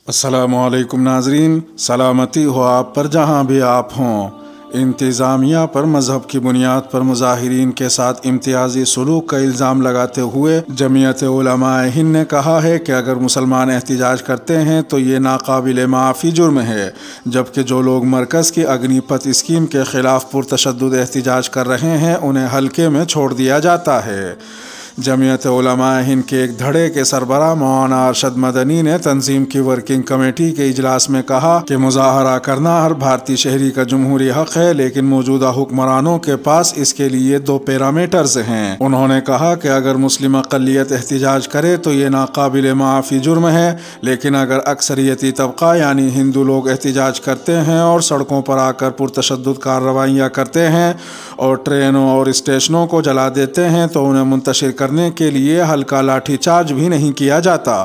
अस्सलामु अलैकुम नाजरीन, सलामती हो आप पर जहाँ भी आप हों। इंतज़ामिया पर मज़हब की बुनियाद पर मुज़ाहिरीन के साथ इम्तियाज़ी सलूक का इल्ज़ाम लगाते हुए जमीयत उलमाए हिंद ने कहा है कि अगर मुसलमान एहतिजाज करते हैं तो ये नाकाबिल माफ़ी जुर्म है, जबकि जो लोग मरकज़ की अग्निपथ स्कीम के ख़िलाफ़ पुरतशद्दुद एहतिजाज कर रहे हैं उन्हें हल्के में छोड़ दिया जाता है। जमीयत उलमाए हिंद के एक धड़े के सरबराह मौलाना अरशद मदनी ने तंजीम की वर्किंग कमेटी के इजलास में कहा कि मुजाहरा करना हर भारतीय शहरी का जमहूरी हक है, लेकिन मौजूदा हुक्मरानों के पास इसके लिए दो पैरामीटर्स हैं। उन्होंने कहा कि अगर मुस्लिम अक़लियत एहतिजाज करे तो ये नाकाबिल माफ़ी जुर्म है, लेकिन अगर अक्सरियती तबका यानी हिंदू लोग एहतिजाज करते हैं और सड़कों पर आकर पुरतशद्दुद कार्रवाइयाँ करते हैं और ट्रेनों और स्टेशनों को जला देते हैं तो उन्हें मुंतशिर करने के लिए हल्का लाठीचार्ज भी नहीं किया जाता।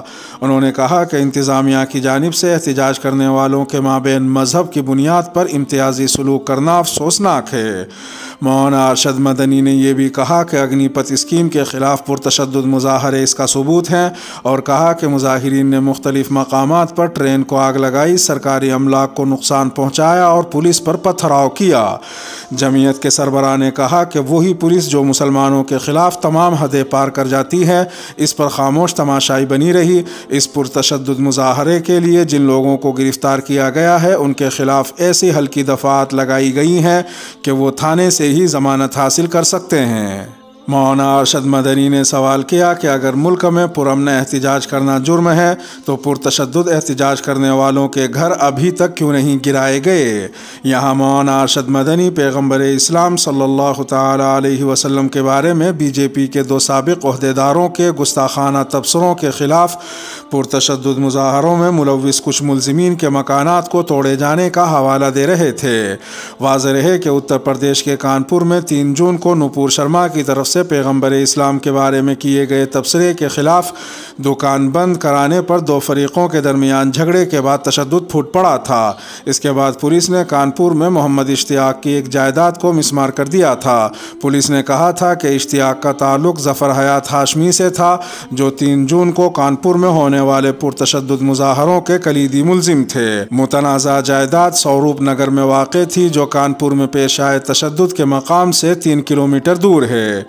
उन्होंने कहा कि इंतज़ामिया की जानिब से एहतिजाज करने वालों के माबेन मज़हब की बुनियाद पर इम्तियाज़ी सलूक करना अफसोसनाक है। मौलाना अरशद मदनी ने यह भी कहा कि अग्निपथ स्कीम के ख़िलाफ़ पुरतशद्दुद मुज़ाहरे इसका सबूत हैं और कहा कि मुज़ाहिरीन ने मुख्तलिफ़ मकामात पर ट्रेन को आग लगाई, सरकारी अमलाक को नुकसान पहुँचाया और पुलिस पर पथराव किया। जमीयत के सरबराह ने कहा कि वही पुलिस जो मुसलमानों के ख़िलाफ़ तमाम हदें पार कर जाती है, इस पर खामोश तमाशाई बनी रही। इस पुरतशद्दुद मुज़ाहरे के लिए जिन लोगों को गिरफ़्तार किया गया है उनके ख़िलाफ़ ऐसी हल्की दफ़ात लगाई गई हैं कि वो थाने से ही ज़मानत हासिल कर सकते हैं। मौलाना अरशद मदनी ने सवाल किया कि अगर मुल्क में पुरअमन एहतिजाज करना जुर्म है तो पुरतशद्दुद एहतिजाज करने वालों के घर अभी तक क्यों नहीं गिराए गए। यहाँ मौलाना अरशद मदनी पैगम्बर इस्लाम सल्लल्लाहु तआला अलैहि वसल्लम के बारे में बीजेपी के दो साबिक़ ओहदेदारों के गुस्ताखाना तबसरों के ख़िलाफ़ पुरतशद्दुद मुज़ाहरों में मुलव्विस कुछ मुल्ज़िमीन के मकानात को तोड़े जाने का हवाला दे रहे थे। वाज़ेह रहे कि उत्तर प्रदेश के कानपुर में 3 जून को नुपुर शर्मा की तरफ से पैगम्बर इस्लाम के बारे में किए गए तबसरे के ख़िलाफ़ दुकान बंद कराने पर दो फरीक़ों के दरमियान झगड़े के बाद तशद्दुद फूट पड़ा था। इसके बाद पुलिस ने कानपुर में मोहम्मद इश्तियाक की एक जायदाद को मिसमार कर दिया था। पुलिस ने कहा था कि इश्तियाक का ताल्लुक़ ज़फ़र हयात हाशमी से था, जो 3 जून को कानपुर में होने वाले पुरतशद्दुद मुज़ाहरों के कलीदी मुल्ज़िम थे। मुतनाज़ा जायदाद स्वरूप नगर में वाक़ थी, जो कानपुर में पेश आए तशद्दुद के मकाम से 3 किलोमीटर दूर है।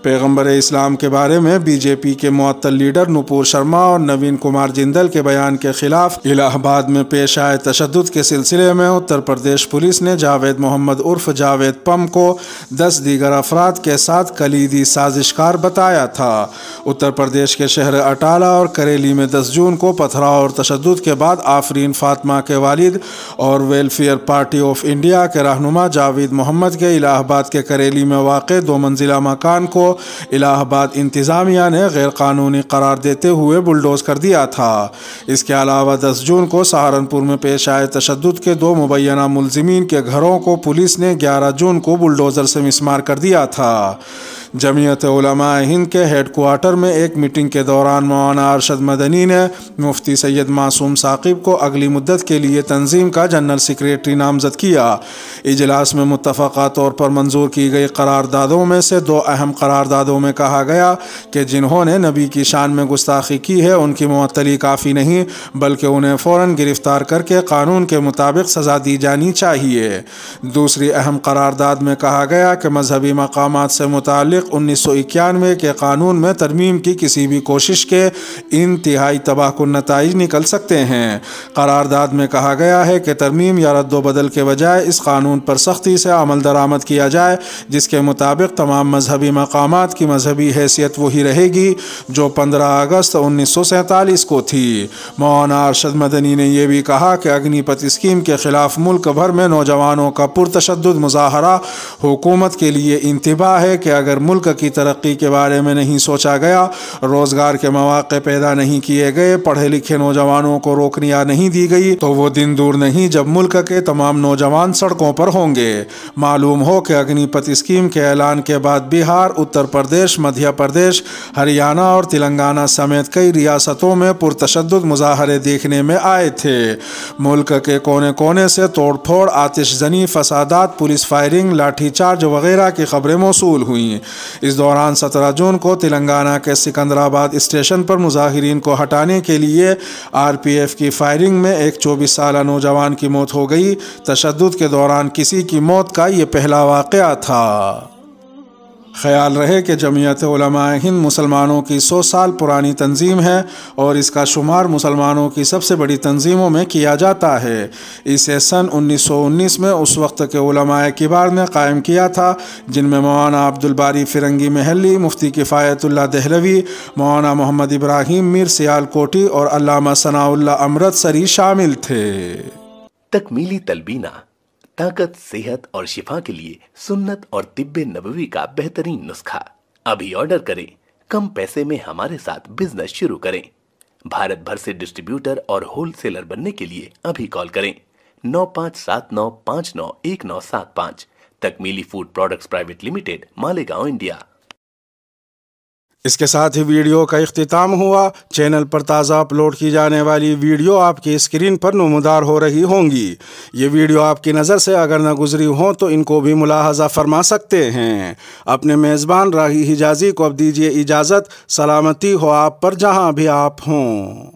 पैगम्बर इस्लाम के बारे में बीजेपी के मुअत्तल लीडर नुपुर शर्मा और नवीन कुमार जिंदल के बयान के खिलाफ इलाहाबाद में पेश आए तशद्दुद के सिलसिले में उत्तर प्रदेश पुलिस ने जावेद मोहम्मद उर्फ जावेद पम को 10 दीगर अफराद के साथ कलीदी साजिशकार बताया था। उत्तर प्रदेश के शहर अटाला और करेली में 10 जून को पथराव और तशद्दुद के बाद आफरीन फातिमा के वालिद और वेलफेयर पार्टी ऑफ इंडिया के रहनुमा जावेद मोहम्मद के इलाहाबाद के करेली में वाक़ 2 मंजिला मकान को इलाहाबाद इंतज़ामिया ने गैर कानूनी करार देते हुए बुलडोज कर दिया था। इसके अलावा 10 जून को सहारनपुर में पेश आए तशद्दुद के 2 मुबैना मुल्ज़िमीन के घरों को पुलिस ने 11 जून को बुलडोज़र से मिसमार कर दिया था। जमीयत उलमाए हिंद के हेड क्वार्टर में एक मीटिंग के दौरान मौलाना अरशद मदनी ने मुफ्ती सैयद मासूम साकिब को अगली मुद्दत के लिए तंजीम का जनरल सेक्रेटरी नामजद किया। इजलास में मुत्तफ़क़ा तौर पर मंजूर की गई करारदादों में से 2 अहम करारदादों में कहा गया कि जिन्होंने नबी की शान में गुस्ताखी की है उनकी मुअत्तली काफ़ी नहीं, बल्कि उन्हें फ़ौरन गिरफ़्तार करके कानून के मुताबिक सज़ा दी जानी चाहिए। दूसरी अहम करारदाद में कहा गया कि मजहबी मकामात से मुताल्लिक़ 1991 के कानून में तरमीम की किसी भी कोशिश के इंतहाई तबाहकुन नताइज निकल सकते हैं। करारदाद में कहा गया है कि तरमीम या रद्दोबदल के बजाय इस कानून पर सख्ती से अमल दरामद किया जाए, जिसके मुताबिक तमाम मजहबी मकामात की मजहबी हैसियत वही रहेगी जो 15 अगस्त 1947 को थी। मौलाना अरशद मदनी ने यह भी कहा कि अग्निपथ स्कीम के ख़िलाफ़ मुल्क भर में नौजवानों का पुरतशद्दुद मुज़ाहरा हुकूमत के लिए इंतबाह है कि अगर मुल्क की तरक्की के बारे में नहीं सोचा गया, रोज़गार के मौक़े पैदा नहीं किए गए, पढ़े लिखे नौजवानों को रोकनियाँ नहीं दी गई, तो वो दिन दूर नहीं जब मुल्क के तमाम नौजवान सड़कों पर होंगे। मालूम हो कि अग्निपथ स्कीम के ऐलान के बाद बिहार, उत्तर प्रदेश, मध्य प्रदेश, हरियाणा और तेलंगाना समेत कई रियासतों में पुरतशद्दुद मुज़ाहरे देखने में आए थे। मुल्क के कोने कोने से तोड़ फोड़, आतिशजनी, फसादात, पुलिस फायरिंग, लाठीचार्ज वगैरह की खबरें मौसूल हुई। اس دوران 17 جون کو تلنگانہ کے سکندرآباد اسٹیشن پر مظاہرین کو ہٹانے کے لیے RPF کی فائرنگ میں ایک 24 سالہ نوجوان کی موت ہو گئی۔ تشدد کے دوران کسی کی موت کا یہ پہلا واقعہ تھا۔ خیال رہے کہ جمعیت علماء ہند مسلمانوں کی 100 سال پرانی تنظیم ہے اور اس کا شمار مسلمانوں کی سب سے بڑی تنظیموں میں کیا جاتا ہے۔ اسے سن 1919 میں اس وقت کے علماء کبار نے قائم کیا تھا، جن میں مولانا عبدالباری فرنگی محلی، مفتی کفایت اللہ دہلوی، مولانا محمد ابراہیم میر سیال کوٹی اور علامہ ثناء اللہ امرتسری شامل تھے۔ تکمیلی تلبینہ، طاقت، صحت اور شفا کے لیے سنت اور طب نبوی کا بہترین نسخہ۔ ابھی آرڈر کریں، کم پیسے میں ہمارے ساتھ بزنس شروع کریں۔ بھارت بھر سے ڈسٹریبیوٹر اور ہول سیلر بننے کے لیے ابھی کال کریں 9579591975۔ Takmili food products private limited, Malegaon, India. اس کے ساتھ ہی ویڈیو کا اختتام ہوا۔ چینل پر تازہ اپلوڈ کی جانے والی ویڈیو آپ کی اسکرین پر نمودار ہو رہی ہوں گی۔ یہ ویڈیو آپ کی نظر سے اگر نہ گزری ہوں تو ان کو بھی ملاحظہ فرما سکتے ہیں۔ اپنے میزبان راہی حجازی کو اب دیجیے اجازت۔ سلامتی ہو آپ پر جہاں بھی آپ ہوں۔